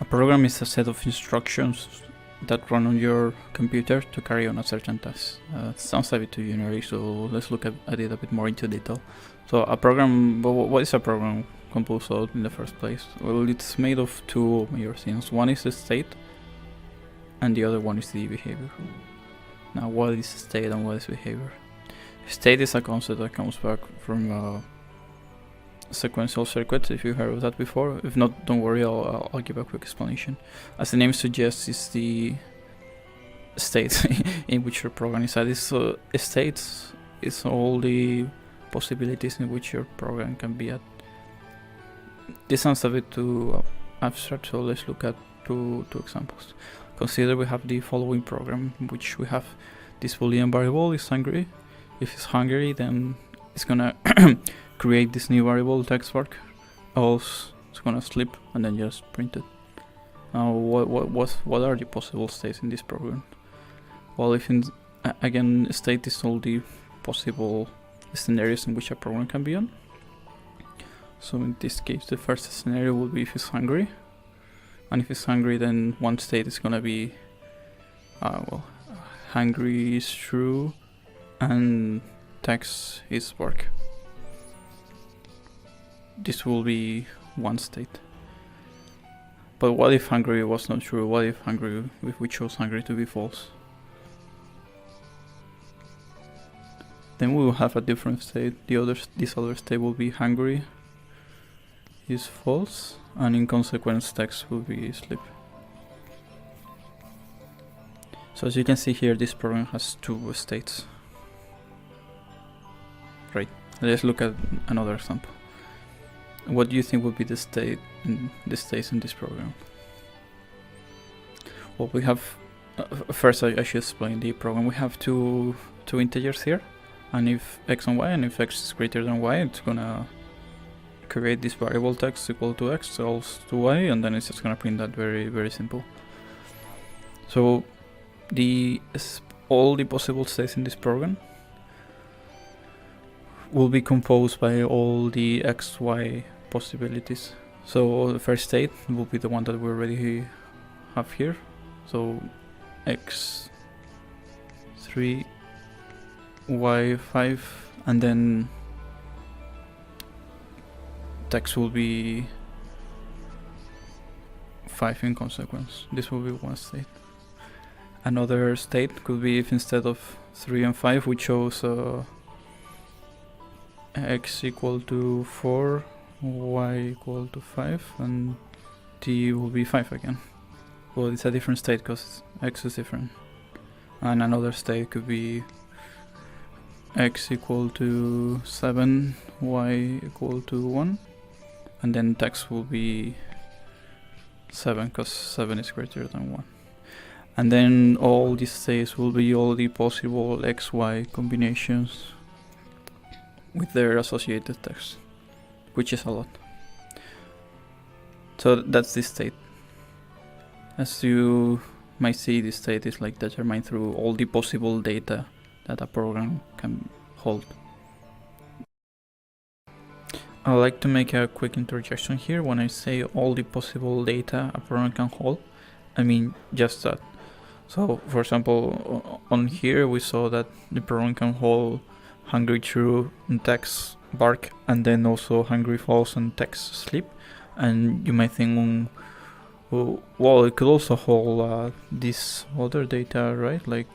A program is a set of instructions that run on your computer to carry on a certain task. Sounds a bit too generic, so let's look at it a bit more into detail. So a program, what is a program composed of in the first place? Well, it's made of two major things. One is the state, and the other one is the behavior. Now, what is state and what is behavior? State is a concept that comes back from sequential circuits, if you heard of that before. If not, don't worry, I'll give a quick explanation. As the name suggests, it's the state in which your program is at. States is all the possibilities in which your program can be at. This sounds a bit too abstract, so let's look at two examples. Consider we have the following program, in which we have this boolean variable is hungry. If it's hungry, then it's gonna create this new variable text vark, else it's gonna sleep and then just print it. Now, what are the possible states in this program? Well, again, state is all the possible scenarios in which a program can be on. So in this case, the first scenario will be if it's hungry, and if it's hungry, then one state is gonna be hungry is true and text is vark. This will be one state. But what if hungry was not true? What if we chose hungry to be false? Then we will have a different state. This other state will be hungry is false, and in consequence text will be sleep. So as you can see here, this program has two states. Right, let's look at another example. What do you think would be the states in this program? Well, we have first I should explain the program. We have two integers here, and if x and y, and if x is greater than y, it's gonna create this variable text equal to x else to y, and then it's just gonna print that. Very simple. So all the possible states in this program will be composed by all the x, y possibilities. So the first state will be the one that we already have here. So x3, y5, and then text will be 5 in consequence. This will be one state. Another state could be if instead of 3 and 5 we chose x equal to 4, y equal to 5, and t will be 5 again. Well, it's a different state because x is different. And another state could be x equal to 7, y equal to 1, and then text will be 7 because 7 is greater than 1. And then all these states will be all the possible x, y combinations with their associated text, which is a lot. So that's the state. As you might see, the state is like determined through all the possible data that a program can hold. I'd like to make a quick interjection here. When I say all the possible data a program can hold, I mean just that. So for example, on here we saw that the program can hold hungry true and text bark, and then also hungry false and text sleep. And you might think, well, it could also hold this other data, right? Like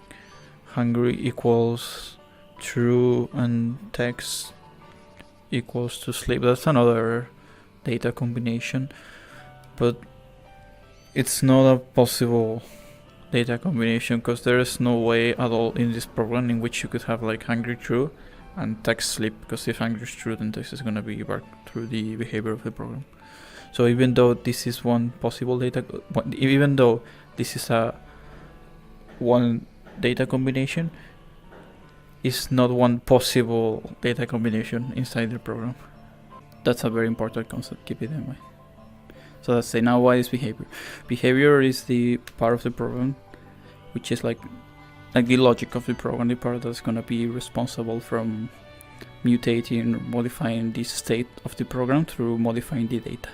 hungry equals true and text equals to sleep. That's another data combination, but it's not a possible data combination because there is no way at all in this program in which you could have like hungry true and text sleep, because if hungry is true, then text is going to be barked through the behavior of the program. So even though this is one possible even though this is a one data combination, it's not one possible data combination inside the program. That's a very important concept, keep it in mind. So let's say now, what is behavior? Behavior is the part of the program which is like the logic of the program, the part that's gonna be responsible from mutating or modifying the state of the program through modifying the data.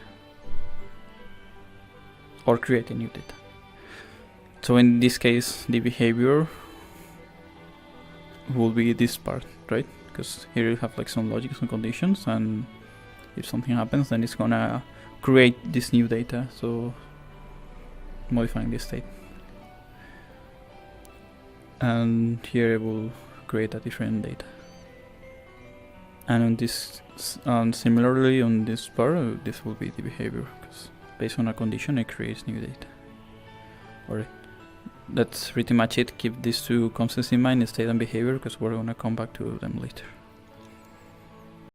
or creating new data. So in this case, the behavior will be this part, right? Because here you have like some logic, some conditions, and if something happens, then it's gonna create this new data, so modifying this state. And here it will create a different data. And on this, similarly on this part, this will be the behavior, because based on a condition, it creates new data. Alright, that's pretty much it. Keep these two concepts in mind, state and behavior, because we're gonna come back to them later.